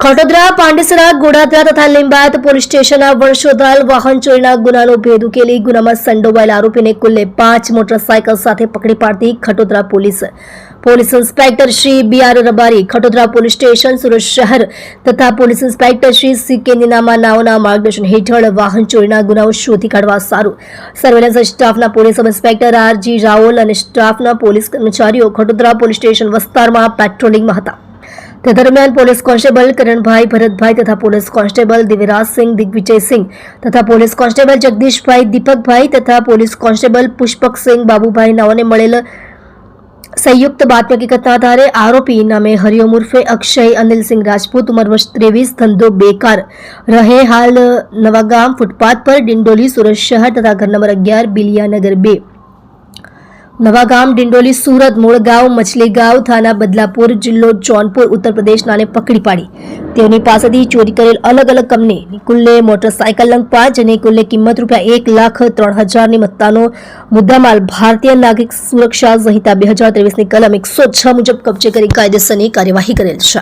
ખટોદરા, પાંડેસરા, ગોડાદરા તથા લીંબાયત પોલીસ સ્ટેશનના વર્ષોદાલ વાહન ચોરીના ગુનાનો ભેદ ઉકેલી ગુનામાં સંડોવાયેલા આરોપીને કુલ્લે 5 મોટરસાયકલ સાથે પકડી પાડતી Khatodara police inspector Shri B R. Rabari, Khatodara police station, Surat શહેર તથા પોલીસ ઇન્સ્પેક્ટર શ્રી સી.કે. નાઓના માર્ગદર્શન હેઠળ વાહન ચોરીના ગુનાઓ શોધી કાઢવા સારું સર્વેલન્સ સ્ટાફના પોલીસ સબ ઇન્સ્પેક્ટર આર.જી. રાઓલ અને સ્ટાફના પોલીસ કર્મચારીઓ ખટોદરા પોલીસ સ્ટેશન વિસ્તારમાં પેટ્રોલિંગમાં હતા। તે દરમિયાન પોલીસ કોન્સ્ટેબલ કરણભાઈ ભરતભાઈ તથા પોલીસ કોન્સ્ટેબલ દિવ્યરાજસિંહ, દિગ્વિજયસિંહ તથા પોલીસ કોન્સ્ટેબલ જગદીશભાઈ, દીપકભાઈ તથા પોલીસ કોન્સ્ટેબલ પુષ્પકસિંહ, બાબુભાઈ નાઓને મળેલ સંયુક્ત બાતમી હકીકતના આધારે આરોપી નામે હરિઓમ ઉર્ફે અક્ષય અનિલસિંહ રાજપૂત, ઉંમર વર્ષ 23, ધંધો બેકાર, રહે હાલ નવાગામ ફૂટપાથ પર, ડિંડોલી, સુરત શહેર તથા ઘર નંબર 11, બિલિયાનગર 2, નવાગામ, ડિંડોલી, સુરત, મૂળગાંવ, મછલીગાંવ, થાના બદલાપુર, જિલ્લો જૌનપુર, ઉત્તર પ્રદેશનાને પકડી પાડી તેઓની પાસેથી ચોરી કરેલ અલગ અલગ કંપનીની કુલ્લે મોટરસાયકલ નંગ 5 જેની કુલ્લે કિંમત ₹1,03,000ની મત્તાનો મુદ્દામાલ ભારતીય નાગરિક સુરક્ષા સંહિતા 2023ની કલમ 106 મુજબ કબજે કરી કાયદેસરની કાર્યવાહી કરેલ છે।